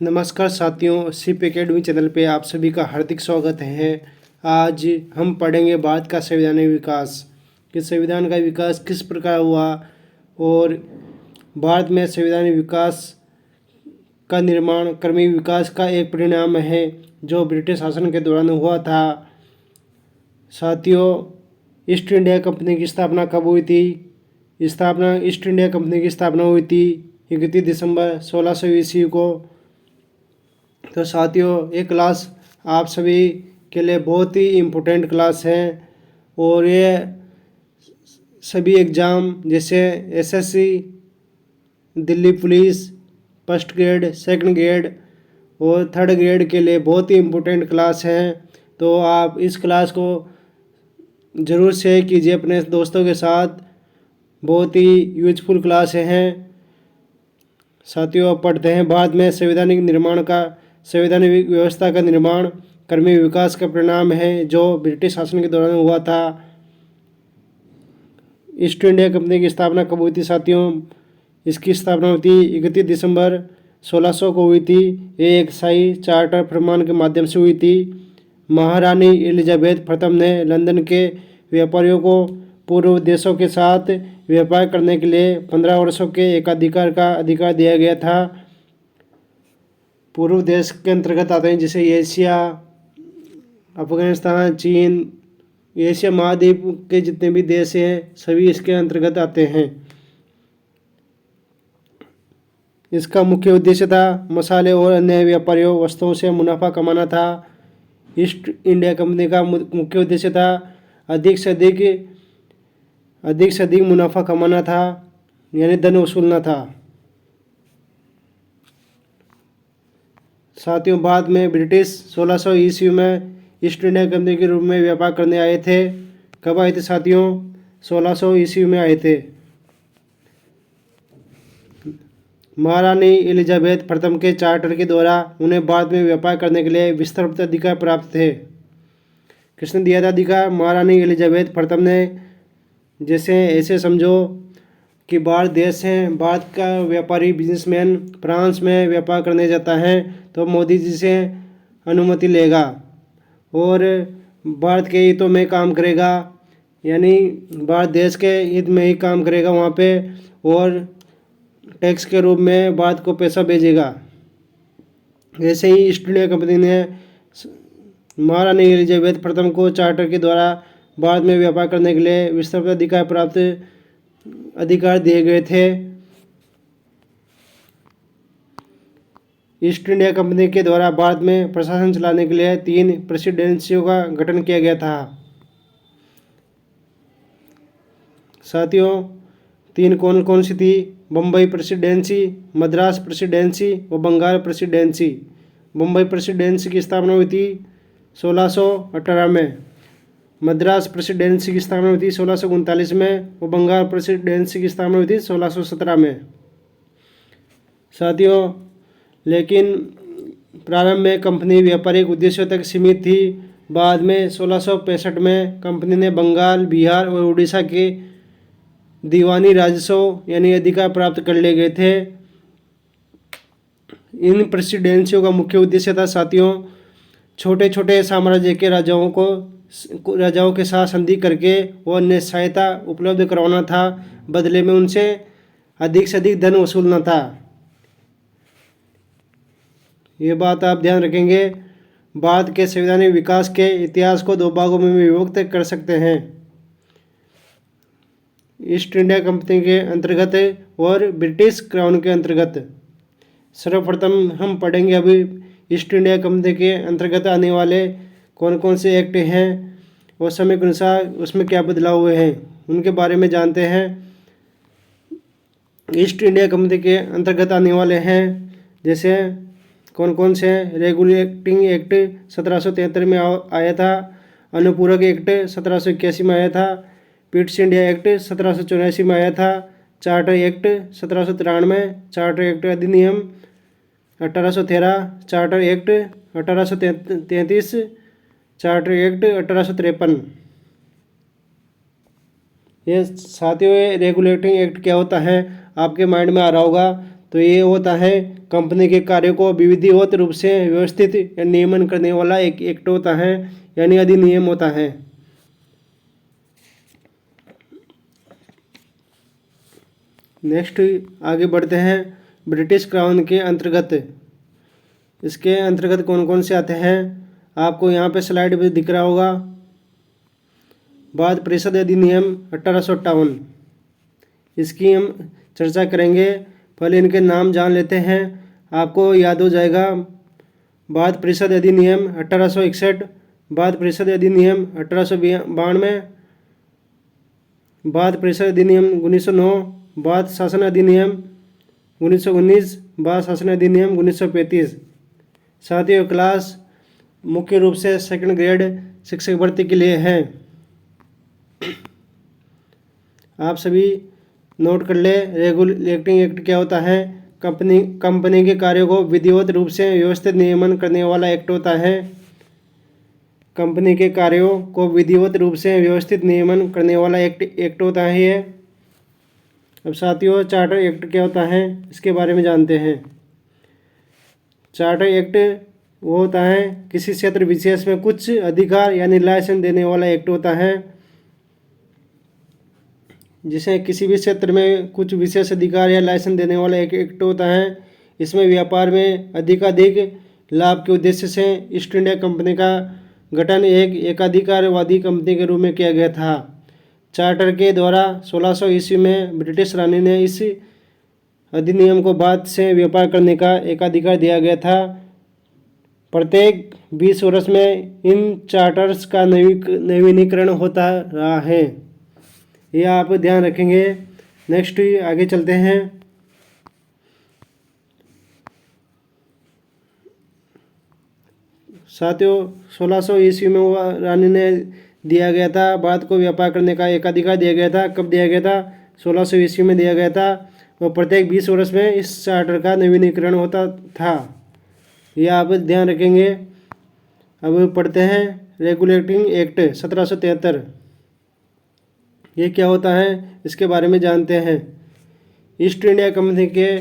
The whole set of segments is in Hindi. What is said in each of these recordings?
नमस्कार साथियों, सिप एकेडमी चैनल पे आप सभी का हार्दिक स्वागत है। आज हम पढ़ेंगे भारत का संवैधानिक विकास कि संविधान का विकास किस प्रकार हुआ और भारत में संवैधानिक विकास का निर्माण क्रमिक विकास का एक परिणाम है जो ब्रिटिश शासन के दौरान हुआ था। साथियों, ईस्ट इंडिया कंपनी की स्थापना कब हुई थी? ईस्ट इंडिया कंपनी की स्थापना हुई थी 31 दिसंबर 1600 ईस्वी को। तो साथियों, ये क्लास आप सभी के लिए बहुत ही इम्पोर्टेंट क्लास है और ये सभी एग्ज़ाम जैसे SSC, Delhi police, first grade, second grade और थर्ड ग्रेड के लिए बहुत ही इम्पोर्टेंट क्लास है। तो आप इस क्लास को ज़रूर शेयर कीजिए अपने दोस्तों के साथ, बहुत ही यूजफुल क्लास है। साथियों, अब पढ़ते हैं भारत में संवैधानिक व्यवस्था का निर्माण क्रमिक विकास का परिणाम है जो ब्रिटिश शासन के दौरान हुआ था। ईस्ट इंडिया कंपनी की स्थापना कब हुई थी साथियों? इसकी स्थापना हुई थी 31 दिसंबर 1600 को हुई थी। ये एक शाही चार्टर फरमान के माध्यम से हुई थी। महारानी एलिजाबेथ प्रथम ने लंदन के व्यापारियों को पूर्व देशों के साथ व्यापार करने के लिए 15 वर्षों के एकाधिकार का अधिकार दिया गया था। पूर्व देश के अंतर्गत आते हैं जैसे एशिया, अफगानिस्तान, चीन, एशिया महाद्वीप के जितने भी देश हैं सभी इसके अंतर्गत आते हैं। इसका मुख्य उद्देश्य था मसाले और अन्य व्यापारियों वस्तुओं से मुनाफा कमाना था। ईस्ट इंडिया कंपनी का मुख्य उद्देश्य था अधिक से अधिक मुनाफा कमाना था, यानी धन वसूलना था। साथियों, बाद में ब्रिटिश 1600 ईस्वी में ईस्ट इंडिया कंपनी के रूप में व्यापार करने आए थे। कब आए थे साथियों? 1600 ईस्वी में आए थे। महारानी एलिजाबेथ प्रथम के चार्टर के द्वारा उन्हें भारत में व्यापार करने के लिए विस्तृत अधिकार प्राप्त थे। किसने दिया था अधिकार? महारानी एलिजाबेथ प्रथम ने। जैसे ऐसे समझो कि भारत देश है, भारत का व्यापारी बिजनेसमैन फ्रांस में व्यापार करने जाता है तो मोदी जी से अनुमति लेगा और भारत के हितों में काम करेगा, यानी भारत देश के हित में ही काम करेगा वहाँ पे, और टैक्स के रूप में भारत को पैसा भेजेगा। ऐसे ही ईस्ट इंडिया कंपनी ने महारानी एलिजाबेथ प्रथम को चार्टर के द्वारा भारत में व्यापार करने के लिए विस्तृत अधिकार दिए गए थे। ईस्ट इंडिया कंपनी के द्वारा भारत में प्रशासन चलाने के लिए 3 प्रेसिडेंसियों का गठन किया गया था। साथियों, 3 कौन कौन सी थी? बम्बई प्रेसिडेंसी, मद्रास प्रेसिडेंसी और बंगाल प्रेसिडेंसी। बम्बई प्रेसिडेंसी की स्थापना हुई थी 1618 में, मद्रास प्रेसिडेंसी की स्थापना हुई थी 1639 में और बंगाल प्रेसिडेंसी की स्थापना हुई थी 1617 में। साथियों, लेकिन प्रारंभ में कंपनी व्यापारिक उद्देश्यों तक सीमित थी। बाद में 1665 में कंपनी ने बंगाल, बिहार और उड़ीसा के दीवानी राजस्व यानी अधिकार प्राप्त कर लिए गए थे। इन प्रेसिडेंसियों का मुख्य उद्देश्य था साथियों छोटे छोटे साम्राज्य के राजाओं के साथ संधि करके वो अन्य सहायता उपलब्ध करवाना था, बदले में उनसे अधिक से अधिक धन वसूलना था। ये बात आप ध्यान रखेंगे। भारत के संवैधानिक विकास के इतिहास को 2 भागों में विभक्त कर सकते हैं, ईस्ट इंडिया कंपनी के अंतर्गत और ब्रिटिश क्राउन के अंतर्गत। सर्वप्रथम हम पढ़ेंगे अभी ईस्ट इंडिया कंपनी के अंतर्गत आने वाले कौन कौन से एक्ट हैं और समय के अनुसार उसमें क्या बदलाव हुए हैं उनके बारे में जानते हैं। ईस्ट इंडिया कंपनी के अंतर्गत आने वाले हैं जैसे कौन कौन से? रेगुलेटिंग एक्ट 1773 में आया था, अनुपूरक एक्ट 1781 में आया था, पिट्स इंडिया एक्ट 1784 में आया था, चार्टर एक्ट 1793, चार्टर एक्ट अधिनियम 1813, चार्टर एक्ट 1833, चार्टर एक्ट 1853। ये साथियों, रेगुलेटिंग एक्ट क्या होता है आपके माइंड में आ रहा होगा, तो ये होता है कंपनी के कार्यों को विधिवत रूप से व्यवस्थित या नियमन करने वाला एक एक्ट होता है, यानी अधिनियम होता है। नेक्स्ट आगे बढ़ते हैं ब्रिटिश क्राउन के अंतर्गत। इसके अंतर्गत कौन कौन से आते हैं आपको यहाँ पे स्लाइड में दिख रहा होगा। बाद परिषद अधिनियम 1858, इसकी हम चर्चा करेंगे। पहले इनके नाम जान लेते हैं, आपको याद हो जाएगा। बाद परिषद अधिनियम 1861, बाद परिषद अधिनियम 1892, बाद परिषद अधिनियम 1909, बाद शासन अधिनियम 1919, बाद शासन अधिनियम 1935। साथियों क्लास मुख्य रूप से सेकंड ग्रेड शिक्षक भर्ती के लिए है। आप सभी नोट कर ले। रेगुलेटिंग एक्ट क्या होता है? कंपनी के कार्यों को विधिवत रूप से व्यवस्थित नियमन करने वाला एक्ट होता है। कंपनी के कार्यों को विधिवत रूप से व्यवस्थित नियमन करने वाला एक्ट होता है ये। अब साथियों चार्टर एक्ट क्या होता है इसके बारे में जानते हैं। चार्टर एक्ट वो होता है किसी क्षेत्र विशेष में कुछ अधिकार यानी लाइसेंस देने वाला एक्ट होता है। जिसे किसी भी क्षेत्र में कुछ विशेष अधिकार या लाइसेंस देने वाला एक एक्ट होता है। इसमें व्यापार में अधिकाधिक लाभ के उद्देश्य से ईस्ट इंडिया कंपनी का गठन एक एकाधिकारवादी कंपनी के रूप में किया गया था। चार्टर के द्वारा 1600 ईस्वी में ब्रिटिश रानी ने इस अधिनियम को बाद से व्यापार करने का एकाधिकार दिया गया था। प्रत्येक 20 वर्ष में इन चार्टर्स का नवीनीकरण होता रहा है, ये आप ध्यान रखेंगे। नेक्स्ट आगे चलते हैं। साथियों 1600 ईस्वी में वो रानी ने दिया गया था, बाद को व्यापार करने का एकाधिकार दिया गया था। कब दिया गया था? 1600 ईस्वी में दिया गया था। और प्रत्येक 20 वर्ष में इस चार्टर का नवीनीकरण होता था, यह आप ध्यान रखेंगे। अब पढ़ते हैं रेगुलेटिंग एक्ट 1773। ये क्या होता है इसके बारे में जानते हैं। ईस्ट इंडिया कंपनी के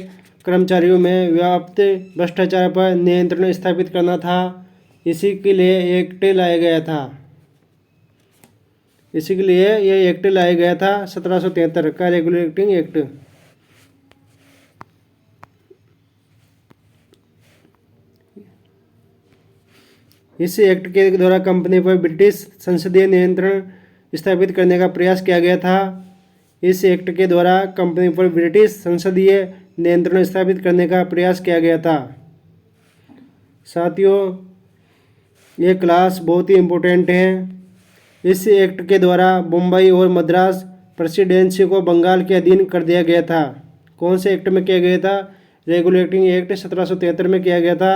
कर्मचारियों में व्याप्त भ्रष्टाचार पर नियंत्रण स्थापित करना था, इसी के लिए एक्ट लाया गया था। इसी के लिए ये एक्ट लाया गया था 1773 का रेगुलेटिंग एक्ट। इस एक्ट के द्वारा कंपनी पर ब्रिटिश संसदीय नियंत्रण स्थापित करने का प्रयास किया गया था। इस एक्ट के द्वारा कंपनी पर ब्रिटिश संसदीय नियंत्रण स्थापित करने का प्रयास किया गया था। साथियों ये क्लास बहुत ही इम्पोर्टेंट है। इस एक्ट के द्वारा मुंबई और मद्रास प्रेसिडेंसी को बंगाल के अधीन कर दिया गया था। कौन से एक्ट में किया गया था? रेगुलेटिंग एक्ट 1773 में किया गया था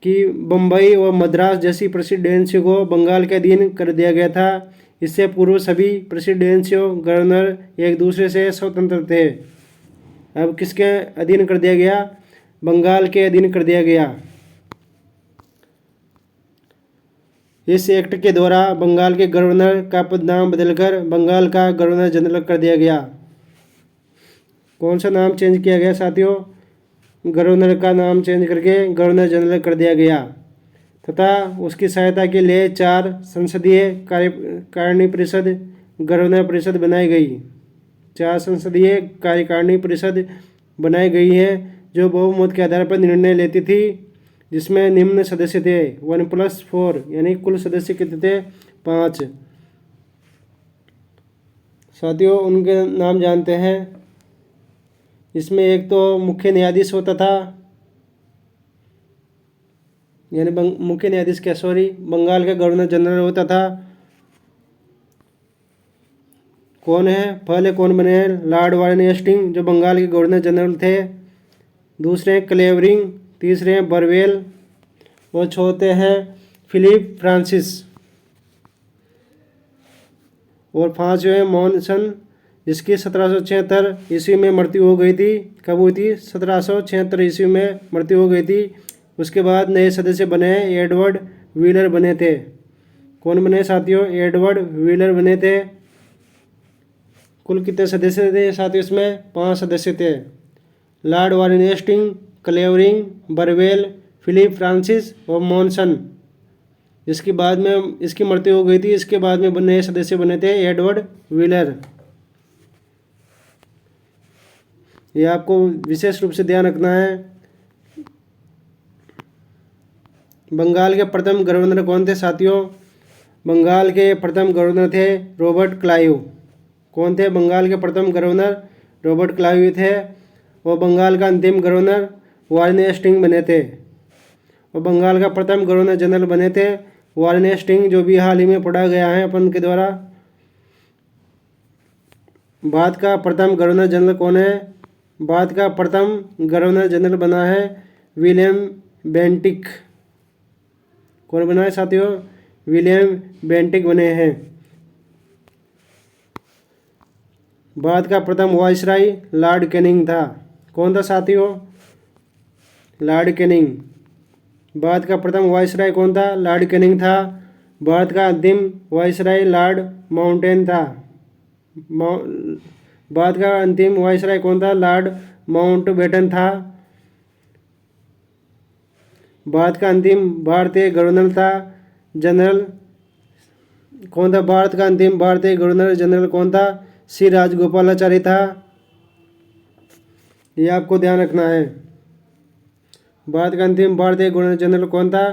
कि बम्बई और मद्रास जैसी प्रेसिडेंसी को बंगाल के अधीन कर दिया गया था। इससे पूर्व सभी प्रेसिडेंसियों गवर्नर एक दूसरे से स्वतंत्र थे। अब किसके अधीन कर दिया गया? बंगाल के अधीन कर दिया गया। इस एक्ट के द्वारा बंगाल के गवर्नर का पद नाम बदलकर बंगाल का गवर्नर जनरल कर दिया गया। कौन सा नाम चेंज किया गया साथियों? गवर्नर का नाम चेंज करके गवर्नर जनरल कर दिया गया तथा उसकी सहायता के लिए 4 संसदीय कार्यकारिणी परिषद गवर्नर परिषद बनाई गई। 4 संसदीय कार्यकारिणी परिषद बनाई गई है जो बहुमत के आधार पर निर्णय लेती थी, जिसमें निम्न सदस्य थे 1+4 यानी कुल सदस्य कितने थे? 5। साथियों उनके नाम जानते हैं। इसमें एक तो मुख्य न्यायाधीश होता था, यानी मुख्य न्यायाधीश क्या बंगाल का गवर्नर जनरल होता था। कौन है? पहले कौन बने हैं? लॉर्ड वारेन हेस्टिंग जो बंगाल के गवर्नर जनरल थे। दूसरे हैं क्लेवरिंग, तीसरे हैं बरवेल और चौथे हैं फिलिप फ्रांसिस और 5वें हैं मॉनसन, जिसकी 1776 ईस्वी में मृत्यु हो गई थी। कब हुई थी? 1776 ईस्वी में मृत्यु हो गई थी। उसके बाद नए सदस्य बने एडवर्ड व्हीलर बने थे। कौन बने साथियों? एडवर्ड व्हीलर बने थे। कुल कितने सदस्य थे साथियों? इसमें 5 सदस्य थे। Lord Warren Hasting, Clavering, Barwell, Philip Francis और मॉनसन। इसके बाद में इसकी मृत्यु हो गई थी। इसके बाद में नए सदस्य बने थे एडवर्ड व्हीलर। ये आपको विशेष रूप से ध्यान रखना है। बंगाल के प्रथम गवर्नर कौन थे साथियों? बंगाल के प्रथम गवर्नर थे रॉबर्ट क्लाइव। कौन थे बंगाल के प्रथम गवर्नर? रॉबर्ट क्लाइव थे। और बंगाल का अंतिम गवर्नर वारेन हेस्टिंग बने थे। और बंगाल का प्रथम गवर्नर जनरल बने थे वारेन हेस्टिंग, जो भी हाल ही में पढ़ा गया है अपन के द्वारा। भारत का प्रथम गवर्नर जनरल कौन है? भारत का प्रथम गवर्नर जनरल बना है विलियम बेंटिक। कौन बना है साथियों? विलियम बेंटिक बने हैं। भारत का प्रथम वायसराय लॉर्ड कैनिंग था। कौन था साथियों? Lord Canning. भारत का प्रथम वायसराय कौन था? लॉर्ड कैनिंग था। भारत का अंतिम वायसराय लॉर्ड माउंटेन था। भारत का अंतिम वायसराय कौन था? लॉर्ड माउंटबेटन था। भारत का अंतिम भारतीय गवर्नर था जनरल कौन था? भारत का अंतिम भारतीय गवर्नर जनरल कौन था? श्री राजगोपालाचारी था। ये आपको ध्यान रखना है। भारत का अंतिम भारतीय गवर्नर जनरल कौन था?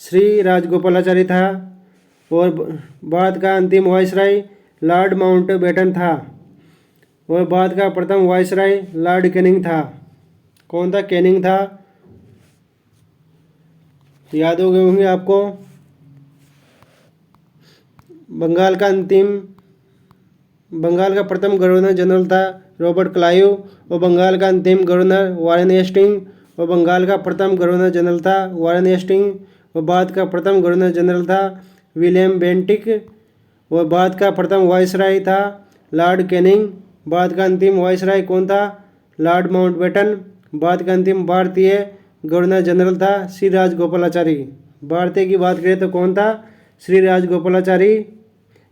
श्री राजगोपालाचारी था। और भारत का अंतिम वायसराय लॉर्ड माउंटबेटन था। और भारत का प्रथम वायसराय लॉर्ड कैनिंग था। कौन था? कैनिंग था। याद हो गए होंगे आपको। बंगाल का प्रथम गवर्नर जनरल था रॉबर्ट क्लाइव। और बंगाल का अंतिम गवर्नर वारेन हेस्टिंग। और बंगाल का प्रथम गवर्नर जनरल था वारेन हेस्टिंग। और भारत का प्रथम गवर्नर जनरल था विलियम बेंटिक। और भारत का प्रथम वायसराय था लॉर्ड कैनिंग। भारत का अंतिम वायसराय कौन था? Lord Mountbatten. भारत का अंतिम भारतीय गवर्नर जनरल था श्री राजगोपालाचारी। भारतीय की बात करें तो कौन था? श्री राजगोपालाचारी।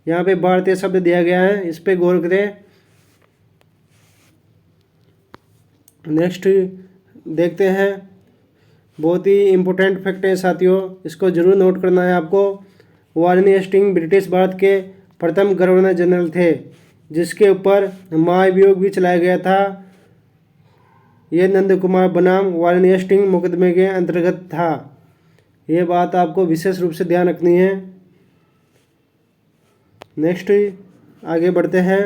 यहाँ पे भारतीय शब्द दिया गया है, इस पे गौर करें। नेक्स्ट देखते हैं। बहुत ही इम्पोर्टेंट फैक्ट है साथियों, इसको जरूर नोट करना है आपको। वारेन हेस्टिंग ब्रिटिश भारत के प्रथम गवर्नर जनरल थे, जिसके ऊपर महाभियोग भी चलाया गया था। यह नंद कुमार बनाम वारेन हेस्टिंग मुकदमे के अंतर्गत था। ये बात आपको विशेष रूप से ध्यान रखनी है। नेक्स्ट आगे बढ़ते हैं।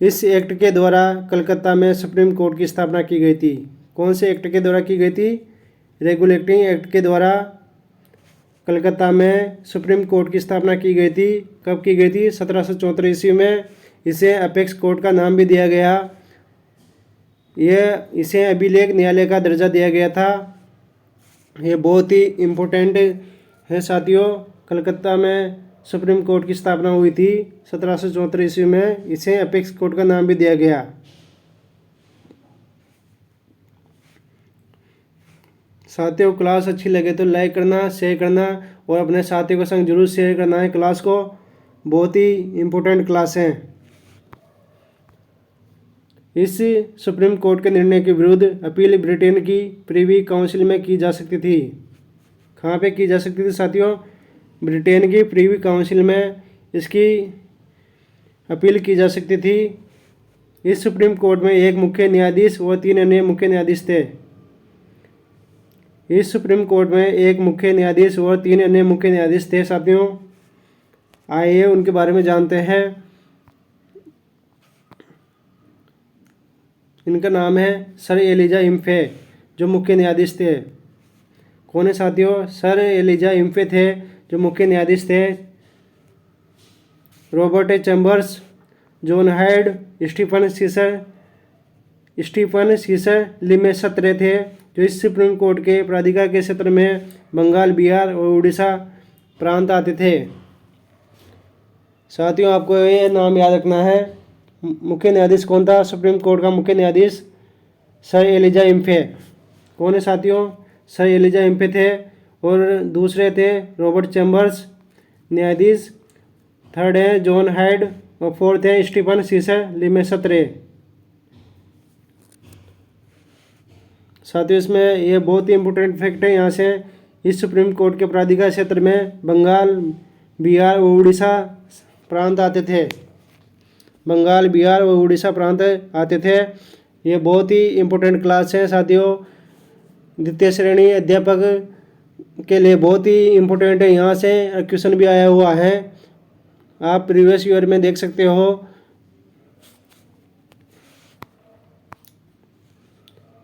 इस एक्ट के द्वारा कलकत्ता में सुप्रीम कोर्ट की स्थापना की गई थी। कौन से एक्ट के द्वारा की गई थी? रेगुलेटिंग एक्ट के द्वारा कलकत्ता में सुप्रीम कोर्ट की स्थापना की गई थी। कब की गई थी? 1774 ईस्वी में। इसे अपेक्स कोर्ट का नाम भी दिया गया। इसे अभिलेख न्यायालय का दर्जा दिया गया था। ये बहुत ही इम्पोर्टेंट है साथियों। कलकत्ता में सुप्रीम कोर्ट की स्थापना हुई थी 1774 ईस्वी में। इसे अपेक्स कोर्ट का नाम भी दिया गया। साथियों, क्लास अच्छी लगे तो लाइक करना, शेयर करना और अपने साथियों के संग जरूर शेयर करना है क्लास को। बहुत ही इम्पोर्टेंट क्लास है। इस सुप्रीम कोर्ट के निर्णय के विरुद्ध अपील ब्रिटेन की प्रीवी काउंसिल में की जा सकती थी। कहाँ पे की जा सकती थी साथियों? ब्रिटेन की प्रीवी काउंसिल में इसकी अपील की जा सकती थी। इस सुप्रीम कोर्ट में एक मुख्य न्यायाधीश व 3 अन्य मुख्य न्यायाधीश थे। इस सुप्रीम कोर्ट में एक मुख्य न्यायाधीश और 3 अन्य मुख्य न्यायाधीश थे साथियों। आइए उनके बारे में जानते हैं। इनका नाम है सर एलिजा इम्फे, जो मुख्य न्यायाधीश थे। कौन है साथियों? सर एलिजा इम्फे थे, जो मुख्य न्यायाधीश थे। Robert Chambers, John Hyde, Stephen Caesar Lemaistre थे, जो इस सुप्रीम कोर्ट के प्राधिकार के क्षेत्र में बंगाल, बिहार और उड़ीसा प्रांत आते थे। साथियों, आपको ये नाम याद रखना है। मुख्य न्यायाधीश कौन था सुप्रीम कोर्ट का? मुख्य न्यायाधीश सर एलिजा इम्फे। कौन है साथियों? सर एलिजा इम्फे थे। और दूसरे थे रॉबर्ट चैम्बर्स न्यायाधीश, थर्ड है जॉन हाइड और फोर्थ है स्टीफन सीसर लिमेसत्र। साथियों इसमें ये बहुत ही इम्पोर्टेंट फैक्ट है यहाँ से। इस सुप्रीम कोर्ट के प्राधिकार क्षेत्र में बंगाल, बिहार व उड़ीसा प्रांत आते थे। बंगाल, बिहार व उड़ीसा प्रांत आते थे। ये बहुत ही इम्पोर्टेंट क्लास है साथियों। द्वितीय श्रेणी अध्यापक के लिए बहुत ही इम्पोर्टेंट है। यहाँ से क्वेश्चन भी आया हुआ है, आप प्रीवियस ईयर में देख सकते हो।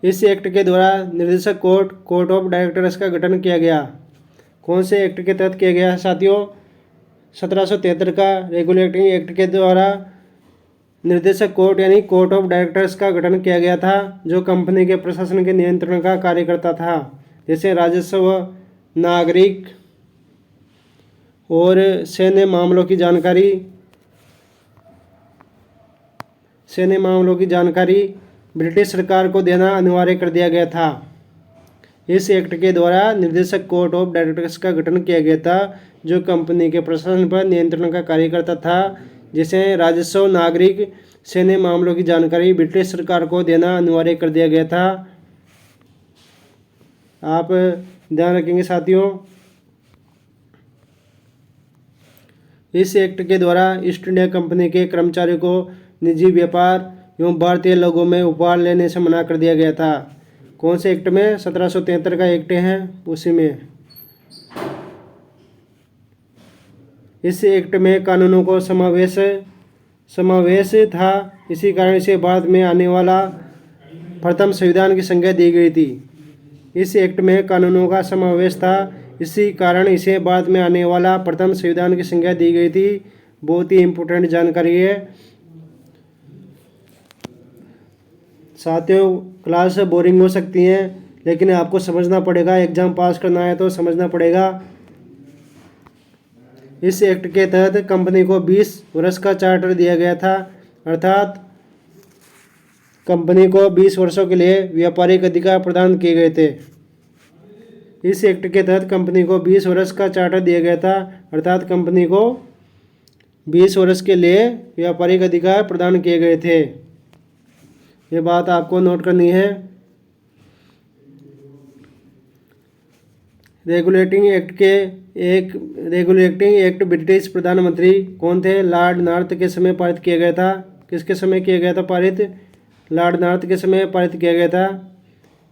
इस एक्ट के द्वारा निर्देशक कोर्ट ऑफ डायरेक्टर्स का गठन किया गया। कौन से एक्ट के तहत किया गया है साथियों? 1773 का रेगुलेटिंग एक्ट के द्वारा निर्देशक कोर्ट यानी कोर्ट ऑफ डायरेक्टर्स का गठन किया गया था, जो कंपनी के प्रशासन के नियंत्रण का कार्य करता था। जैसे राजस्व, नागरिक और सैन्य मामलों की जानकारी ब्रिटिश सरकार को देना अनिवार्य कर दिया गया था। इस एक्ट के द्वारा निर्देशक कोर्ट ऑफ डायरेक्टर्स का गठन किया गया था, जो कंपनी के प्रशासन पर नियंत्रण का कार्य करता था। जिसे राजस्व, नागरिक, सैन्य मामलों की जानकारी ब्रिटिश सरकार को देना अनिवार्य कर दिया गया था। आप ध्यान रखेंगे साथियों। इस एक्ट के द्वारा ईस्ट इंडिया कंपनी के कर्मचारियों को निजी व्यापार एवं भारतीय लोगों में उपहार लेने से मना कर दिया गया था। कौन से एक्ट में? 1773 का एक्ट है, उसी में। इस एक्ट में कानूनों को समावेश था। इसी कारण इसे भारत में आने वाला प्रथम संविधान की संज्ञा दी गई थी। इस एक्ट में कानूनों का समावेश था, इसी कारण इसे भारत में आने वाला प्रथम संविधान की संज्ञा दी गई थी। बहुत ही इम्पोर्टेंट जानकारी है साथियों। क्लास बोरिंग हो सकती हैं, लेकिन आपको समझना पड़ेगा। एग्जाम पास करना है तो समझना पड़ेगा। इस एक्ट के तहत कंपनी को 20 वर्ष का चार्टर दिया गया था, अर्थात कंपनी को 20 वर्षों के लिए व्यापारिक अधिकार प्रदान किए गए थे। इस एक्ट के तहत कंपनी को 20 वर्ष का चार्टर दिया गया था, अर्थात कंपनी को 20 वर्ष के लिए व्यापारिक अधिकार प्रदान किए गए थे। ये बात आपको नोट करनी है। रेगुलेटिंग एक्ट ब्रिटिश प्रधानमंत्री कौन थे? लॉर्ड नॉर्थ के समय पारित किया गया था। किसके समय किया गया था पारित? लॉर्ड नॉर्थ के समय पारित किया गया था।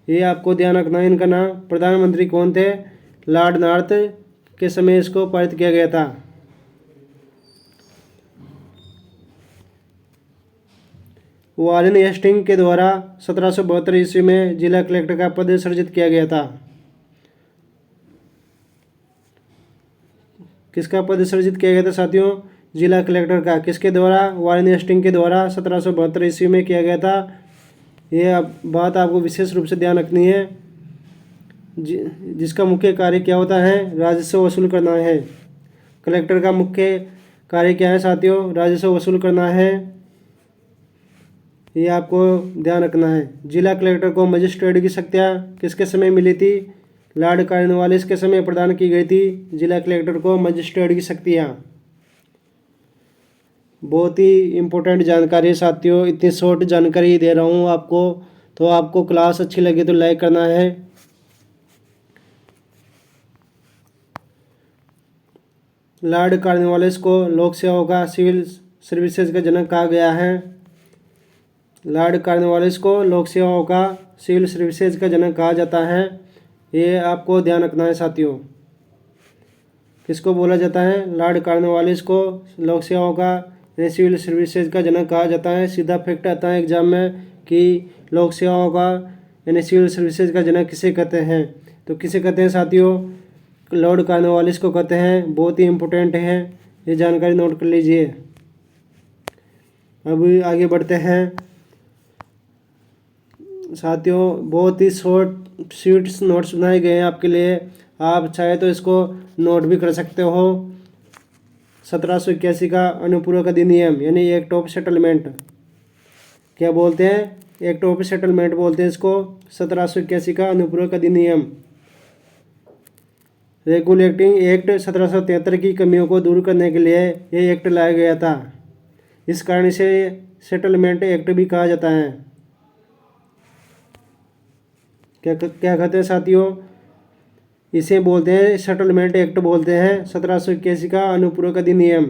ये आपको ध्यान रखना है इनका नाम। प्रधानमंत्री कौन थे? लॉर्ड नॉर्थ के समय इसको पारित किया गया था। वारेन हेस्टिंग के द्वारा 1772 ईस्वी में जिला कलेक्टर का पद सृजित किया गया था। किसका पद सृजित किया गया था साथियों? जिला कलेक्टर का। किसके द्वारा? वारेन हेस्टिंग के द्वारा 1772 ईस्वी में किया गया था। ये बात आपको विशेष रूप से ध्यान रखनी है। जिसका मुख्य कार्य क्या होता है? राजस्व वसूल करना है। कलेक्टर का मुख्य कार्य क्या है साथियों? राजस्व वसूल करना है। ये आपको ध्यान रखना है। जिला कलेक्टर को मजिस्ट्रेट की शक्तियाँ किसके समय मिली थी? लॉर्ड कॉर्नवालिस के समय प्रदान की गई थी जिला कलेक्टर को मजिस्ट्रेट की शक्तियाँ। बहुत ही इम्पोर्टेंट जानकारी है साथियों। इतनी शॉर्ट जानकारी दे रहा हूँ आपको, तो आपको क्लास अच्छी लगे तो लाइक करना है। लॉर्ड कॉर्नवालिस को लोक सेवाओं का सिविल सर्विसेज का जनक कहा गया है। लॉर्ड कॉर्नवालिस को लोक सेवाओं का सिविल सर्विसेज का जनक कहा जाता है। ये आपको ध्यान रखना है साथियों। किसको बोला जाता है? लॉर्ड कॉर्नवालिस को लोक सेवाओं का यानी सिविल सर्विसेज का जनक कहा जाता है। सीधा फैक्ट आता है एग्जाम में कि लोक सेवाओं का यानी सिविल सर्विसेज का जनक किसे कहते हैं? तो किसे कहते हैं साथियों? लॉर्ड कॉर्नवालिस को कहते हैं। बहुत ही इम्पोर्टेंट है, ये जानकारी नोट कर लीजिए। अब आगे बढ़ते हैं साथियों। बहुत ही शॉर्ट स्वीट्स नोट्स बनाए गए हैं आपके लिए। आप चाहे तो इसको नोट भी कर सकते हो। 1781 का अनुपूरक अधिनियम यानी एक्ट ऑफ सेटलमेंट, क्या बोलते हैं? एक्ट ऑफ सेटलमेंट बोलते हैं इसको। 1781 का अनुपूरक अधिनियम। रेगुलेटिंग एक्ट 1773 की कमियों को दूर करने के लिए ये एक्ट लाया गया था। इस कारण इसे सेटलमेंट एक्ट भी कहा जाता है। क्या क्या कहते हैं साथियों, इसे बोलते हैं सेटलमेंट एक्ट बोलते हैं। 1781 का अनुपूरक अधिनियम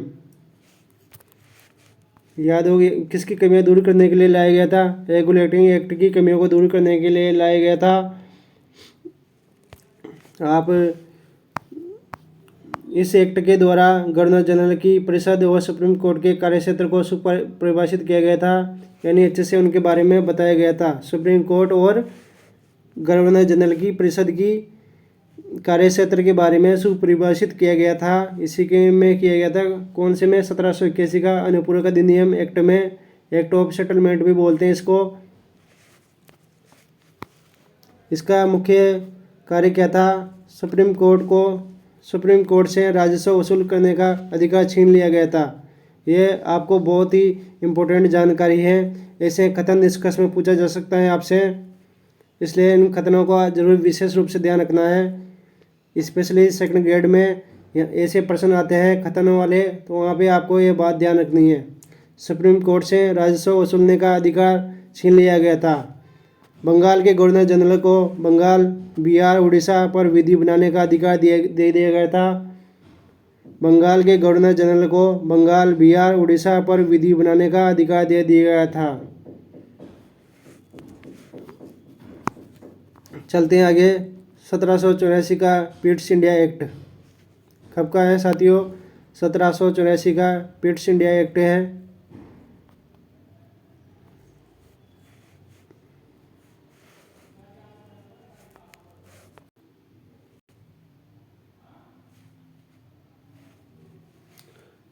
याद होगी, किसकी कमियां दूर करने के लिए लाया गया था? रेगुलेटिंग एक्ट की कमियों को दूर करने के लिए लाया गया था। आप इस एक्ट के द्वारा गवर्नर जनरल की परिषद व सुप्रीम कोर्ट के कार्यक्षेत्र को परिभाषित किया गया था, यानी अच्छे से उनके बारे में बताया गया था। सुप्रीम कोर्ट और गवर्नर जनरल की परिषद की कार्यक्षेत्र के बारे में सुपरिभाषित किया गया था। इसी के में किया गया था, कौन से में? 1781 का अनुपूरक अधिनियम एक्ट में। एक्ट ऑफ सेटलमेंट भी बोलते हैं इसको। इसका मुख्य कार्य क्या था? सुप्रीम कोर्ट से राजस्व वसूल करने का अधिकार छीन लिया गया था। ये आपको बहुत ही इम्पोर्टेंट जानकारी है। ऐसे कथन निष्कर्ष में पूछा जा सकता है आपसे, इसलिए इन कथनों का जरूर विशेष रूप से ध्यान रखना है। स्पेशली सेकंड ग्रेड में ऐसे प्रश्न आते हैं कथनों वाले, तो वहाँ पे आपको ये बात ध्यान रखनी है। सुप्रीम कोर्ट से राजस्व वसूलने का अधिकार छीन लिया गया था। बंगाल के गवर्नर जनरल को बंगाल, बिहार, उड़ीसा पर विधि बनाने का अधिकार दे दिया गया था। बंगाल के गवर्नर जनरल को बंगाल, बिहार, उड़ीसा पर विधि बनाने का अधिकार दे दिया गया था। चलते हैं आगे। 1784 का पिट्स इंडिया एक्ट कब का है साथियों? 1784 का पिट्स इंडिया एक्ट है।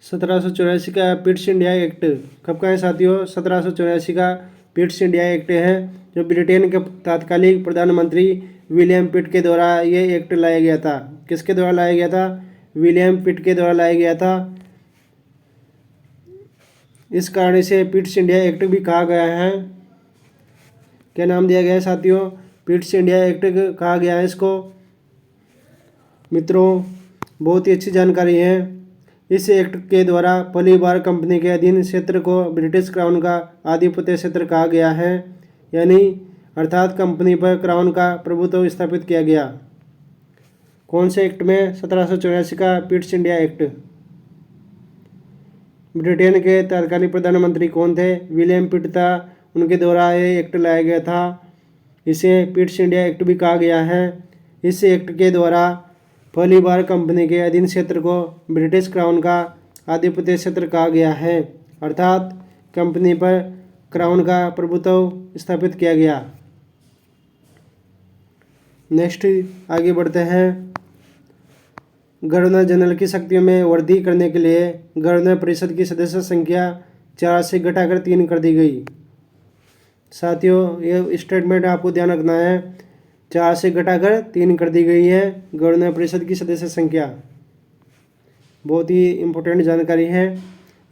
सत्रह सौ चौरासी का पिट्स इंडिया एक्ट कब का है साथियों? 1784 का पिट्स इंडिया एक्ट है, जो ब्रिटेन के तात्कालिक प्रधानमंत्री विलियम पिट के द्वारा ये एक्ट लाया गया था। किसके द्वारा लाया गया था? विलियम पिट के द्वारा लाया गया था। इस कारण इसे पिट्स इंडिया एक्ट भी कहा गया है। क्या नाम दिया गया है साथियों? पिट्स इंडिया एक्ट कहा गया है इसको। मित्रों, बहुत ही अच्छी जानकारी है। इस एक्ट के द्वारा पहली बार कंपनी के अधीन क्षेत्र को ब्रिटिश क्राउन का आधिपत्य क्षेत्र कहा गया है, यानी अर्थात कंपनी पर क्राउन का प्रभुत्व स्थापित किया गया। कौन से एक्ट में? 1784 का पिट्स इंडिया एक्ट। ब्रिटेन के तत्कालीन प्रधानमंत्री कौन थे? विलियम पिट था, उनके द्वारा ये एक्ट लाया गया था। इसे पिट्स इंडिया एक्ट भी कहा गया है। इस एक्ट के द्वारा पहली बार कंपनी के अधीन क्षेत्र को ब्रिटिश क्राउन का आधिपत्य क्षेत्र कहा गया है, अर्थात कंपनी पर क्राउन का प्रभुत्व स्थापित किया गया। नेक्स्ट आगे बढ़ते हैं। गवर्नर जनरल की शक्तियों में वृद्धि करने के लिए गवर्नर परिषद की सदस्य संख्या 4 से घटाकर 3 कर दी गई। साथियों, ये स्टेटमेंट आपको ध्यान रखना है। 4 से घटाकर 3 कर दी गई है गवर्नर परिषद की सदस्य संख्या। बहुत ही इम्पोर्टेंट जानकारी है,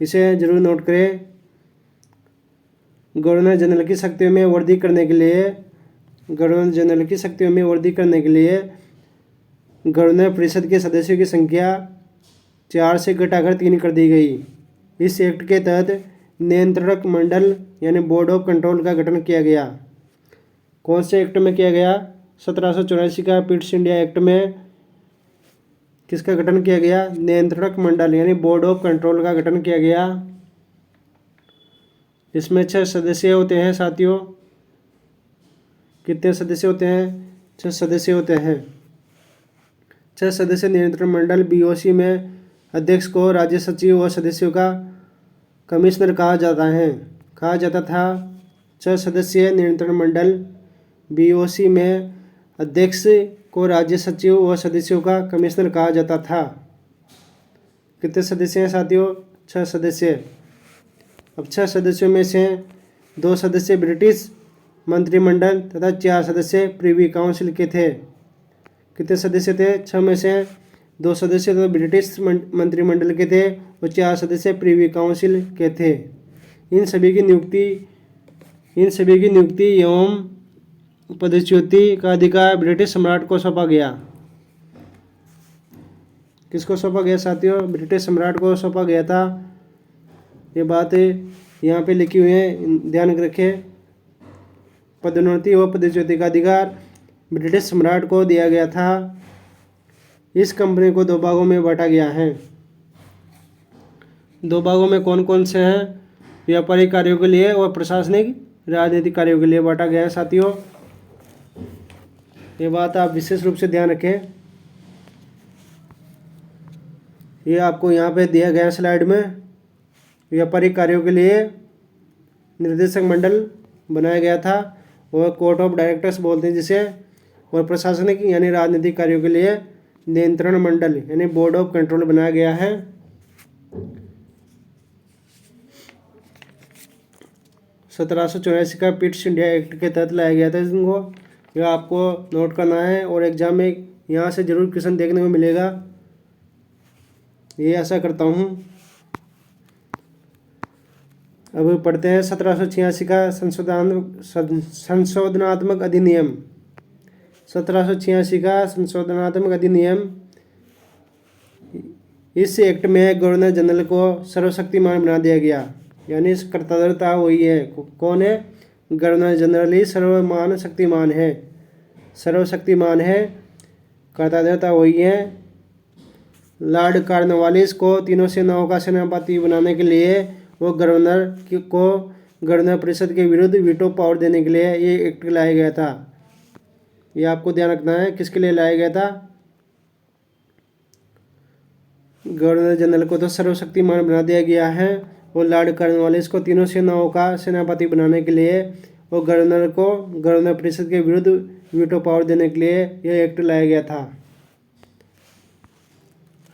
इसे जरूर नोट करें। गवर्नर जनरल की शक्तियों में वृद्धि करने के लिए गवर्नर परिषद के सदस्यों की संख्या 4 से घटाकर 3 कर दी गई। इस एक्ट के तहत नियंत्रक मंडल यानी बोर्ड ऑफ कंट्रोल का गठन किया गया। कौन से एक्ट में किया गया? 1784 का पिट्स इंडिया एक्ट में किसका गठन किया गया? नियंत्रक मंडल यानी बोर्ड ऑफ कंट्रोल का गठन किया गया। इसमें 6 सदस्य होते हैं साथियों। कितने सदस्य होते हैं? 6 सदस्य होते हैं। 6 सदस्य नियंत्रण मंडल BOC में अध्यक्ष को राज्य सचिव व सदस्यों का कमिश्नर कहा जाता था। 6 सदस्यीय नियंत्रण मंडल BOC में अध्यक्ष को राज्य सचिव व सदस्यों का कमिश्नर कहा जाता था। कितने सदस्य हैं साथियों? 6 सदस्य। अब 6 सदस्यों में से 2 सदस्य ब्रिटिश मंत्रिमंडल तथा 4 सदस्य प्रिवी काउंसिल के थे। कितने सदस्य थे? 6 में से 2 सदस्य तो ब्रिटिश मंत्रिमंडल के थे और 4 सदस्य प्रिवी काउंसिल के थे। इन सभी की नियुक्ति एवं पदच्युति का अधिकार ब्रिटिश सम्राट को सौंपा गया। किसको सौंपा गया साथियों? ब्रिटिश सम्राट को सौंपा गया था। ये बात यहाँ पे लिखी हुई है, ध्यान रखें। पदोन्नति व पदच्युति का अधिकार ब्रिटिश सम्राट को दिया गया था। इस कंपनी को दो भागों में बांटा गया है। दो भागों में कौन कौन से हैं? व्यापारिक कार्यों के लिए और प्रशासनिक राजनीतिक कार्यों के लिए बांटा गया है साथियों। ये बात आप विशेष रूप से ध्यान रखें। ये आपको यहाँ पे दिया गया स्लाइड में। व्यापारिक कार्यों के लिए निर्देशक मंडल बनाया गया था और कोर्ट ऑफ डायरेक्टर्स बोलते हैं जिसे, और प्रशासनिक यानी राजनीतिक कार्यों के लिए नियंत्रण मंडल यानी बोर्ड ऑफ कंट्रोल बनाया गया है। सत्रह सौ चौरासी का पिट्स इंडिया एक्ट के तहत लाया गया था इनको। यह आपको नोट करना है और एग्जाम में यहाँ से जरूर क्वेश्चन देखने को मिलेगा, ये आशा करता हूँ। अब पढ़ते हैं 1786 का संशोधनात्मक अधिनियम। 1786 का संशोधनात्मक अधिनियम, इस एक्ट में गवर्नर जनरल को सर्वशक्तिमान बना दिया गया, यानी कर्ताधर्ता वही है। कौन है? गवर्नर जनरल ही सर्वशक्तिमान है, सर्वशक्तिमान है, कर्ताधर्ता वही है। लॉर्ड कॉर्नवालिस को तीनों सेनाओं का सेनापति बनाने के लिए वो गवर्नर परिषद के विरुद्ध वीटो पावर देने के लिए ये एक्ट लाया गया था। ये आपको ध्यान रखना है किसके लिए लाया गया था। गवर्नर जनरल को तो सर्वशक्तिमान बना दिया गया है और लॉर्ड कॉर्नवालिस को तीनों सेनाओं का सेनापति बनाने के लिए और गवर्नर को गवर्नर परिषद के विरुद्ध वीटो पावर देने के लिए यह एक्ट लाया गया था।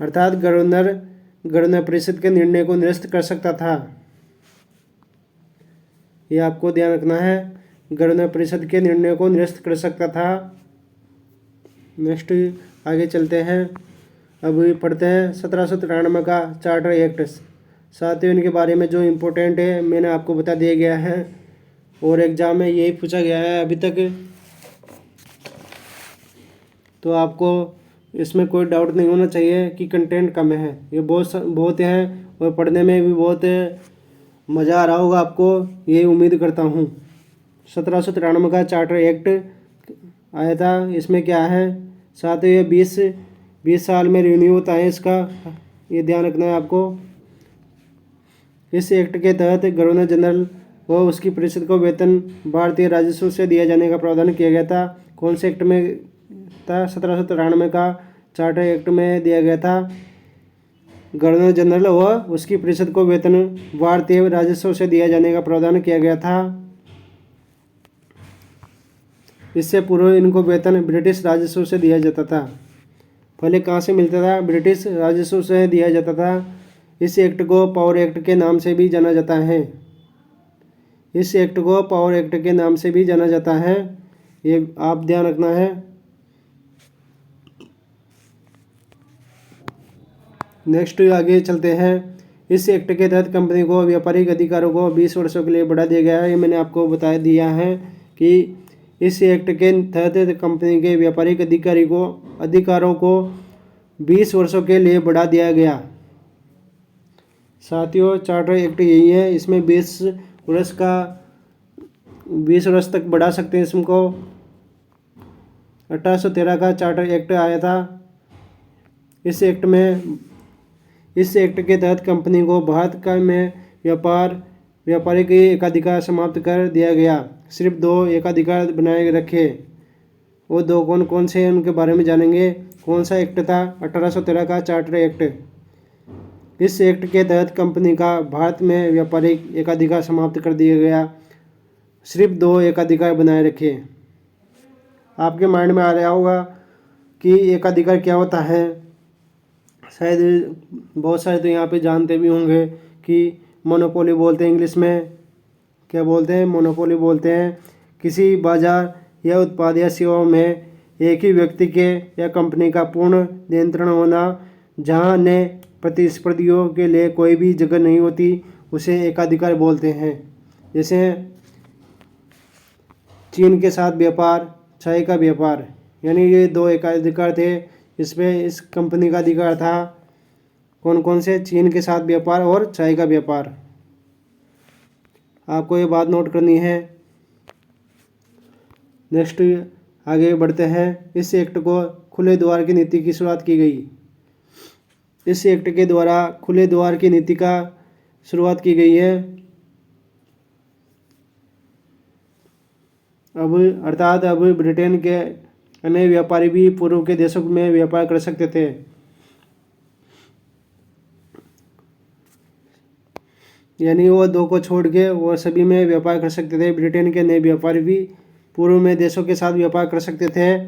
अर्थात गवर्नर परिषद के निर्णय को निरस्त कर सकता था। यह आपको ध्यान रखना है, गवर्नर परिषद के निर्णय को निरस्त कर सकता था। नेक्स्ट आगे चलते हैं। अब पढ़ते हैं 1793 का चार्टर एक्ट। साथियों इनके बारे में जो इम्पोर्टेंट है मैंने आपको बता दिया गया है और एग्जाम में यही पूछा गया है अभी तक, तो आपको इसमें कोई डाउट नहीं होना चाहिए कि कंटेंट कम है। ये बहुत हैं और पढ़ने में भी बहुत मज़ा आ रहा होगा आपको, ये उम्मीद करता हूँ। 1793 का चार्टर एक्ट आया था। इसमें क्या है? साथ ही ये 20 साल में रिन्यू होता है इसका, ये ध्यान रखना है आपको। इस एक्ट के तहत गवर्नर जनरल व उसकी परिषद को वेतन भारतीय राजस्व से दिया जाने का प्रावधान किया गया था। कौन से एक्ट में था? 1793 का चार्टर एक्ट में दिया गया था। गवर्नर जनरल व उसकी परिषद को वेतन भारतीय राजस्व से दिया जाने का प्रावधान किया गया था। इससे पूर्व इनको वेतन ब्रिटिश राजस्व से दिया जाता था। पहले कहाँ से मिलता था? ब्रिटिश राजस्व से दिया जाता था। इस एक्ट को पावर एक्ट के नाम से भी जाना जाता है। इस एक्ट को पावर एक्ट के नाम से भी जाना जाता है, ये आप ध्यान रखना है। नेक्स्ट आगे चलते हैं। इस एक्ट के तहत कंपनी को व्यापारिक अधिकारों को 20 वर्षों के लिए बढ़ा दिया गया है। ये मैंने आपको बता दिया है कि इस एक्ट के तहत कंपनी के व्यापारिक अधिकारों को 20 वर्षों के लिए बढ़ा दिया गया। साथियों चार्टर एक्ट यही है, इसमें 20 वर्ष तक बढ़ा सकते हैं इसको। 1813 का चार्टर एक्ट आया था। इस एक्ट के तहत कंपनी को भारत का में व्यापारिक एकाधिकार समाप्त कर दिया गया। सिर्फ 2 एकाधिकार बनाए रखे। वो 2 कौन कौन से हैं उनके बारे में जानेंगे। कौन सा एक्ट था? 1813 का चार्टर एक्ट। इस एक्ट के तहत कंपनी का भारत में व्यापारिक एकाधिकार समाप्त कर दिया गया। सिर्फ 2 एकाधिकार बनाए रखे। आपके माइंड में आ रहा होगा कि एकाधिकार क्या होता है। शायद बहुत सारे तो यहाँ पे जानते भी होंगे कि मोनोपोली बोलते हैं इंग्लिश में। क्या बोलते हैं? मोनोपोली बोलते हैं। किसी बाजार या उत्पाद या सेवा में एक ही व्यक्ति के या कंपनी का पूर्ण नियंत्रण होना, जहाँ अन्य प्रतिस्पर्धियों के लिए कोई भी जगह नहीं होती, उसे एकाधिकार बोलते हैं। जैसे चीन के साथ व्यापार, चाय का व्यापार, यानी ये 2 एकाधिकार थे। इसमें इस कंपनी का अधिकार था कौन कौन से? चीन के साथ व्यापार और चाय का व्यापार। आपको ये बात नोट करनी है। नेक्स्ट आगे बढ़ते हैं। इस एक्ट को खुले द्वार की नीति की शुरुआत की गई। इस एक्ट के द्वारा खुले द्वार की नीति का शुरुआत की गई है। अब ब्रिटेन के अन्य व्यापारी भी पूर्व के देशों में व्यापार कर सकते थे। यानी वो दो को छोड़ के वो सभी में व्यापार कर सकते थे। ब्रिटेन के नए व्यापारी भी पूर्व में देशों के साथ व्यापार कर सकते थे।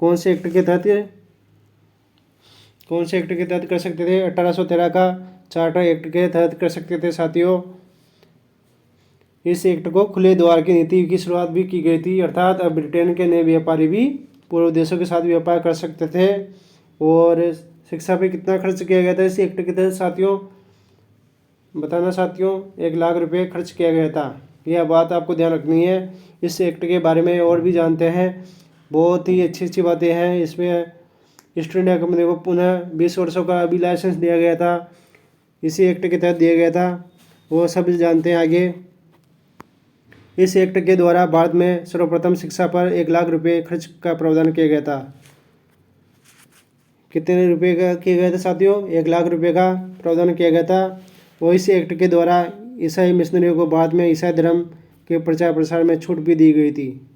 कौन से एक्ट के तहत कर सकते थे? 1813 का चार्टर एक्ट के तहत कर सकते थे साथियों। इस एक्ट को खुले द्वार की नीति की शुरुआत भी की गई थी, अर्थात अब ब्रिटेन के नए व्यापारी भी पूर्व देशों के साथ व्यापार कर सकते थे। और शिक्षा पे कितना खर्च किया गया था इस एक्ट के तहत साथियों? बताना साथियों। 1 लाख रुपए खर्च किया गया था। यह बात आपको ध्यान रखनी है। इस एक्ट के बारे में और भी जानते हैं। बहुत ही अच्छी बातें हैं इसमें। ईस्ट इंडिया कंपनी को पुनः 20 वर्षों का अभी लाइसेंस दिया गया था, इसी एक्ट के तहत दिया गया था। वो सब जानते हैं आगे। इस एक्ट के द्वारा भारत में सर्वप्रथम शिक्षा पर 1 लाख रुपए खर्च का प्रावधान किया गया था। कितने रुपए का किया गया था साथियों? 1 लाख रुपए का प्रावधान किया गया था। और इस एक्ट के द्वारा ईसाई मिशनरियों को बाद में ईसाई धर्म के प्रचार प्रसार में छूट भी दी गई थी।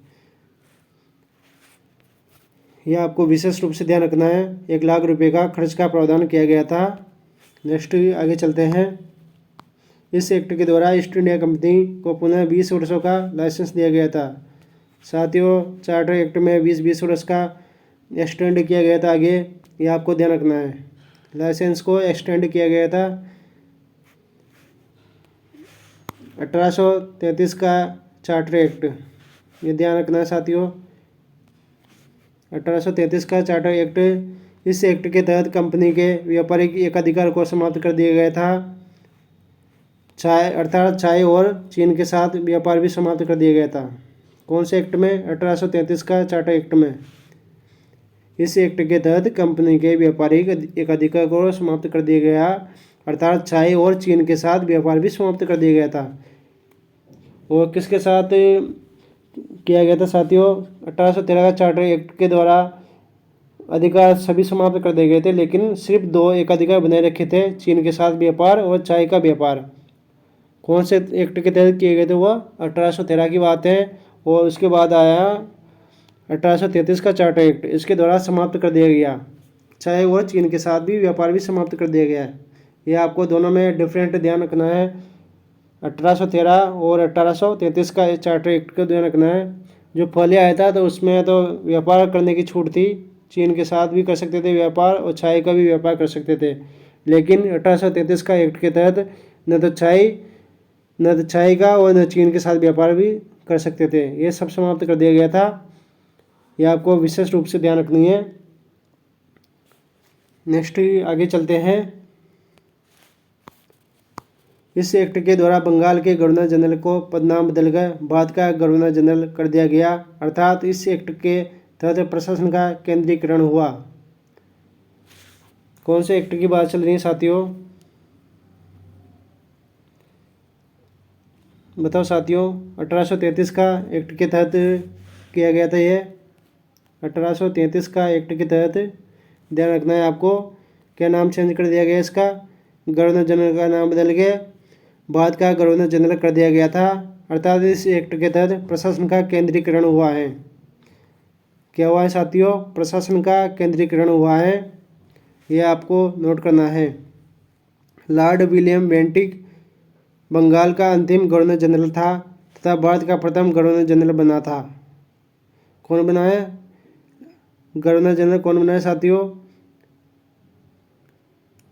यह आपको विशेष रूप से ध्यान रखना है। 1 लाख रुपए का खर्च का प्रावधान किया गया था। नेक्स्ट आगे चलते हैं। इस एक्ट के द्वारा ईस्ट इंडिया कंपनी को पुनः 20 वर्षों का लाइसेंस दिया गया था। साथियों, चार्टर एक्ट में 20 वर्ष का एक्सटेंड किया गया था आगे, ये आपको ध्यान रखना है। लाइसेंस को एक्सटेंड किया गया था। 1833 का चार्टर एक्ट, ये ध्यान रखना है साथियों। 1833 का चार्टर एक्ट, इस एक्ट के तहत कंपनी के व्यापारिक एकाधिकार को समाप्त कर दिया गया था। चाय और चीन के साथ व्यापार भी समाप्त कर दिया गया था। कौन से एक्ट में? 1833 का चार्टर एक्ट में। इस एक्ट के तहत कंपनी के व्यापारिक एकाधिकार को समाप्त कर दिया गया, अर्थात चाय और चीन के साथ व्यापार भी समाप्त कर दिया गया था। और किसके साथ किया गया था साथियों? 1813 का चार्टर एक्ट के द्वारा अधिकार सभी समाप्त कर दिए गए थे, लेकिन सिर्फ 2 एकाधिकार बनाए रखे थे, चीन के साथ व्यापार और चाय का व्यापार। कौन से एक्ट के तहत किए गए थे? वह 1813 की बात है। और उसके बाद आया 1833 का चार्टर एक्ट, इसके द्वारा समाप्त कर दिया गया। चाय और चीन के साथ भी व्यापार भी समाप्त कर दिया गया है। यह आपको दोनों में डिफरेंट ध्यान रखना है। 1813 और 1833 का चार्टर एक्ट का ध्यान रखना है। जो पहले आया था तो उसमें तो व्यापार करने की छूट थी, चीन के साथ भी कर सकते थे व्यापार और चाय का भी व्यापार कर सकते थे। लेकिन 1833 का एक्ट के तहत न तो चाय का और न चीन के साथ व्यापार भी कर सकते थे। ये सब समाप्त कर दिया गया था। यह आपको विशेष रूप से ध्यान रखनी है। नेक्स्ट आगे चलते हैं। इस एक्ट के द्वारा बंगाल के गवर्नर जनरल को पदनाम बदलकर भारत का गवर्नर जनरल कर दिया गया, अर्थात इस एक्ट के तहत प्रशासन का केंद्रीकरण हुआ। कौन से एक्ट की बात चल रही है साथियों? बताओ साथियों। 1833 का एक्ट के तहत किया गया था। ये 1833 का एक्ट के तहत ध्यान रखना है आपको। क्या नाम चेंज कर दिया गया इसका? गवर्नर जनरल का नाम बदल के भारत का गवर्नर जनरल कर दिया गया था, अर्थात इस एक्ट के तहत प्रशासन का केंद्रीकरण हुआ है। क्या हुआ है साथियों? प्रशासन का केंद्रीकरण हुआ है। यह आपको नोट करना है। लॉर्ड विलियम बेंटिक बंगाल का अंतिम गवर्नर जनरल था तथा भारत का प्रथम गवर्नर जनरल बना था। कौन बना है गवर्नर जनरल? कौन बना है साथियों?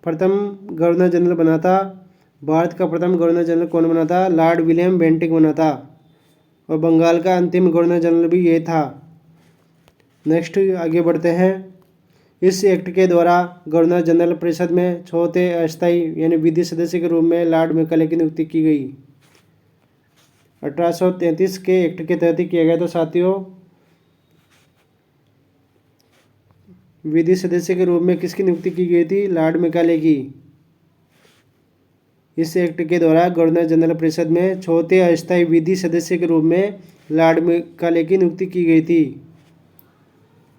प्रथम गवर्नर जनरल बना था, भारत का प्रथम गवर्नर जनरल कौन बना था? लॉर्ड विलियम बेंटिक बना था। और बंगाल का अंतिम गवर्नर जनरल भी ये था। नेक्स्ट आगे बढ़ते हैं। इस एक्ट के द्वारा गवर्नर जनरल परिषद में चौथे अस्थायी यानी विधि सदस्य के रूप में लॉर्ड मैकाले की नियुक्ति की गई। 1833 के एक्ट के तहत ही किया गया था साथियों। विधि सदस्य के रूप में किसकी नियुक्ति की गई थी? लॉर्ड मैकाले की। इस एक्ट के द्वारा गवर्नर जनरल परिषद में चौथे अस्थायी विधि सदस्य के रूप में लॉर्ड मैकाले की नियुक्ति की गई थी।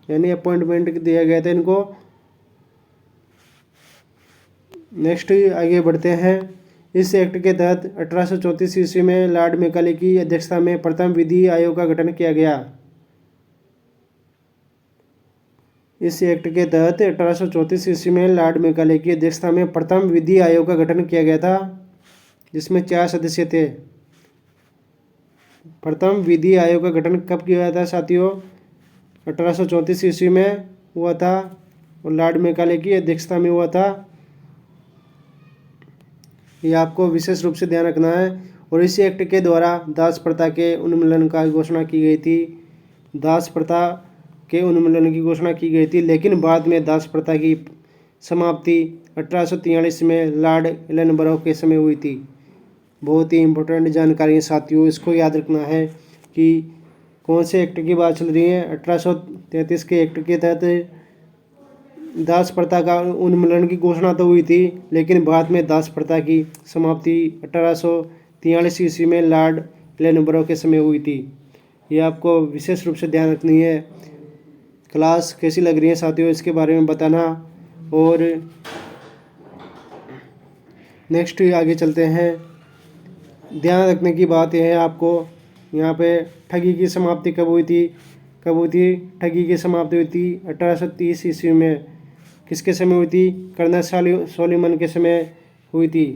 यानी अपॉइंटमेंट दिया गया था इनको। नेक्स्ट आगे बढ़ते हैं। इस एक्ट के तहत 1834 ईस्वी में लॉर्ड मैकाले की अध्यक्षता में प्रथम विधि आयोग का गठन किया गया। इस एक्ट के तहत 1834 ईस्वी में लॉर्ड मैकाले की अध्यक्षता में प्रथम विधि आयोग का गठन किया गया था, जिसमें 4 सदस्य थे। प्रथम विधि आयोग का गठन कब किया गया था साथियों? 1834 ईस्वी में हुआ था और लॉर्ड मैकाले की अध्यक्षता में हुआ था। ये आपको विशेष रूप से ध्यान रखना है। और इसी एक्ट के द्वारा दास प्रथा के उन्मूलन का घोषणा की गई थी। दास प्रथा के उन्मूलन की घोषणा की गई थी, लेकिन बाद में दास प्रथा की समाप्ति 1843 में लॉर्ड एलनबरो के समय हुई थी। बहुत ही इम्पोर्टेंट जानकारी है साथियों, इसको याद रखना है कि कौन से एक्ट की बात चल रही है। 1833 के एक्ट के तहत दास प्रथा का उन्मूलन की घोषणा तो हुई थी, लेकिन बाद में दास प्रथा की समाप्ति 1843 ईस्वी में लॉर्ड एलनबरो के समय हुई थी। ये आपको विशेष रूप से ध्यान रखनी है। क्लास कैसी लग रही है साथियों, इसके बारे में बताना। और नेक्स्ट आगे चलते हैं। ध्यान रखने की बात यह है आपको, यहाँ पे ठगी की समाप्ति कब हुई थी? ठगी की समाप्ति हुई थी 1830 ईस्वी में। किसके समय हुई थी? कर्नल सोलोमन के समय हुई थी।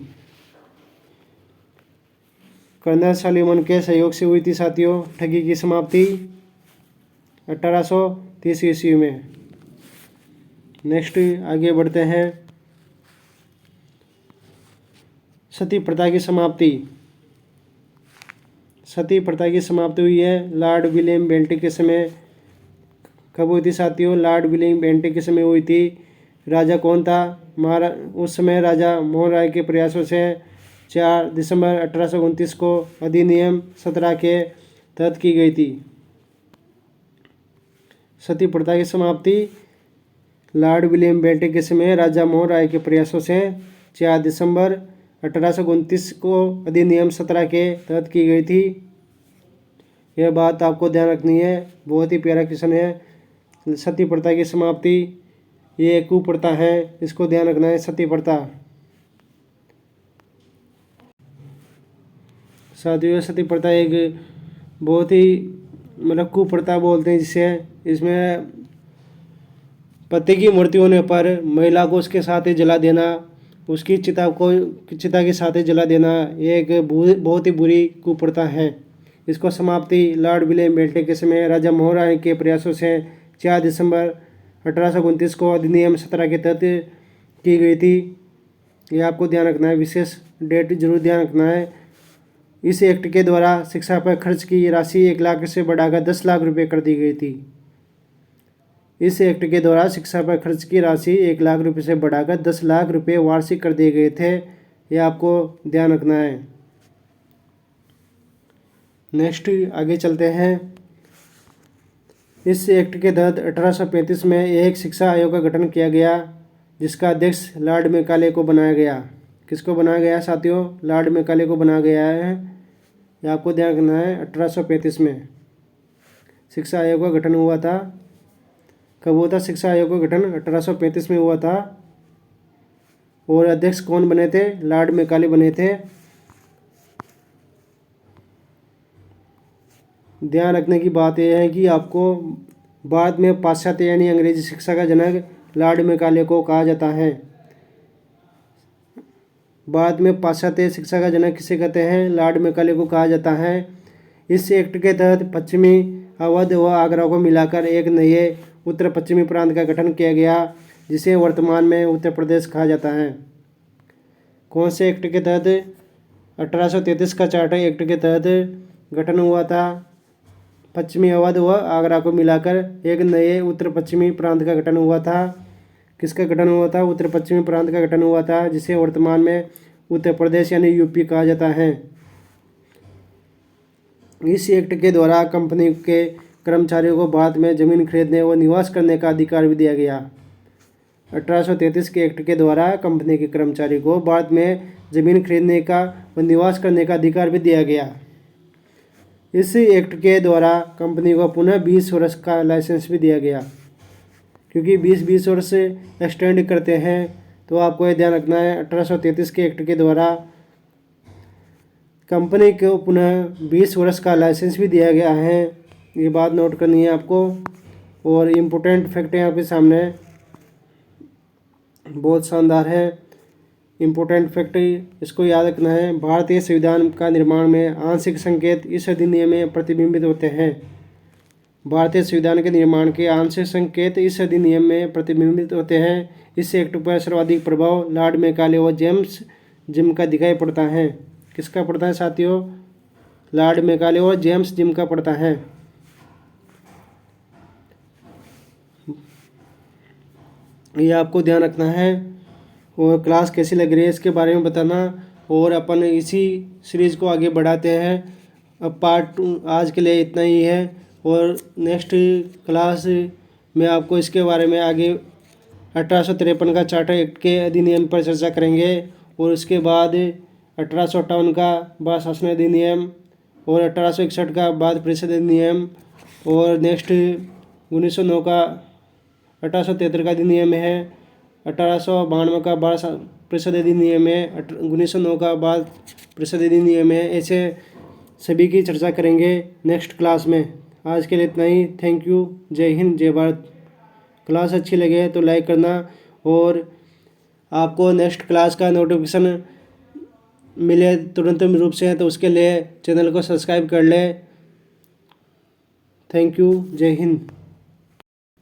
कर्नल सोलोमन के सहयोग से हुई थी साथियों ठगी की समाप्ति 1830 ईस्वी में। नेक्स्ट आगे बढ़ते हैं। सती प्रथा की समाप्ति। सती प्रथा की समाप्ति हुई है लॉर्ड विलियम बेंटिक के समय। कब हुई थी साथियों? लॉर्ड विलियम बेंटिक के समय हुई थी। राजा कौन था? उस समय राजा मोहन राय के प्रयासों से 4 दिसंबर 1829 को अधिनियम 17 के तहत की गई थी। सती प्रथा की समाप्ति लॉर्ड विलियम बेंटिक के समय राजा मोहन राय के प्रयासों से 4 दिसंबर 1829 को अधिनियम 17 के तहत की गई थी। यह बात आपको ध्यान रखनी है, बहुत ही प्यारा क्वेश्चन है। सती प्रथा की समाप्ति ये कुप्रथा है, इसको ध्यान रखना है। सती प्रथा साथियों, सती प्रथा एक बहुत ही कुप्रथा बोलते हैं जिसे। इसमें पति की मृत्यु होने पर महिला को उसके साथ ही जला देना, उसकी चिता के साथ ही जला देना, ये एक बहुत ही बुरी कुप्रथा है। इसको समाप्ति लॉर्ड विलियम बेंटिक के समय राजा मोहन राय के प्रयासों से 4 दिसंबर 1829 को अधिनियम 17 के तहत की गई थी। ये आपको ध्यान रखना है, विशेष डेट जरूर ध्यान रखना है। इस एक्ट के द्वारा शिक्षा पर खर्च की राशि 1 लाख से बढ़ाकर 10 लाख रुपये कर दी गई थी। इस एक्ट के द्वारा शिक्षा पर खर्च की राशि 1 लाख रुपये से बढ़ाकर 10 लाख रुपये वार्षिक कर दिए गए थे। यह आपको ध्यान रखना है। नेक्स्ट आगे चलते हैं। इस एक्ट के तहत 1835 में एक शिक्षा आयोग का गठन किया गया, जिसका अध्यक्ष लॉर्ड मैकाले को बनाया गया। किसको बनाया गया साथियों? लॉर्ड मैकाले को बनाया गया है। यह आपको ध्यान रखना है। 1835 में शिक्षा आयोग का गठन हुआ था। कब हुआ था शिक्षा आयोग का गठन? 1835 में हुआ था। और अध्यक्ष कौन बने थे? लॉर्ड मैकाले बने थे। ध्यान रखने की बात यह है कि आपको बाद में पाश्चात्य यानी अंग्रेजी शिक्षा का जनक लॉर्ड मैकाले को कहा जाता है। बाद में पाश्चात्य शिक्षा का जनक किसे कहते हैं? लॉर्ड मैकाले को कहा जाता है। इस एक्ट के तहत पश्चिमी अवध व आगरा को मिलाकर एक नए उत्तर पश्चिमी प्रांत का गठन किया गया, जिसे वर्तमान में उत्तर प्रदेश कहा जाता है। कौन से एक्ट के तहत? 1833 का चार्टर एक्ट के तहत गठन हुआ था। पश्चिमी अवध व आगरा को मिलाकर एक नए उत्तर पश्चिमी प्रांत का गठन हुआ था। किसका गठन हुआ था? उत्तर पश्चिमी प्रांत का गठन हुआ था, जिसे वर्तमान में उत्तर प्रदेश यानी यूपी कहा जाता है। इस एक्ट के द्वारा कंपनी के कर्मचारियों को बाद में जमीन खरीदने व निवास करने का अधिकार भी दिया गया। 1833 के एक्ट के द्वारा कंपनी के कर्मचारी को बाद में जमीन खरीदने का व निवास करने का अधिकार भी दिया गया। इस एक्ट के द्वारा कंपनी को पुनः 20 वर्ष का लाइसेंस भी दिया गया। क्योंकि 20-20 वर्ष एक्सटेंड करते हैं। तो आपको ये ध्यान रखना है 1833 के एक्ट के द्वारा कंपनी को पुनः 20 वर्ष का लाइसेंस भी दिया गया है। ये बात नोट करनी है आपको। और इम्पोर्टेंट फैक्ट है आपके सामने, बहुत शानदार है। इम्पोर्टेंट फैक्ट इसको याद रखना है। भारतीय संविधान का निर्माण में आंशिक संकेत इस अधिनियम में प्रतिबिंबित होते हैं। भारतीय संविधान के निर्माण के आंशिक संकेत इस अधिनियम में प्रतिबिंबित होते हैं। इस एक्ट पर सर्वाधिक प्रभाव लॉर्ड मैकाले और जेम्स जिम का दिखाई पड़ता है। किसका पड़ता है साथियों? लॉर्ड मैकाले और जेम्स जिम का पड़ता है। ये आपको ध्यान रखना है। और क्लास कैसी लग रही है इसके बारे में बताना। और अपन इसी सीरीज़ को आगे बढ़ाते हैं। अब पार्ट 2 आज के लिए इतना ही है। और नेक्स्ट क्लास में आपको इसके बारे में आगे 1853 का चार्टर एक्ट के अधिनियम पर चर्चा करेंगे। और उसके बाद 1858 का बाल शासन अधिनियम और 1861 का बाद परिषद अधिनियम और नेक्स्ट 1909 का 1873 का अधिनियम है। 1892 का बाल परिषद अधिनियम है। 1909 का बाद परिषद अधिनियम है। ऐसे सभी की चर्चा करेंगे नेक्स्ट क्लास में। आज के लिए इतना ही। Thank you. जय हिंद, जय भारत। क्लास अच्छी लगे तो लाइक करना और आपको नेक्स्ट क्लास का नोटिफिकेशन मिले तुरंत रूप से तो उसके लिए चैनल को सब्सक्राइब कर ले। Thank you. जय हिंद।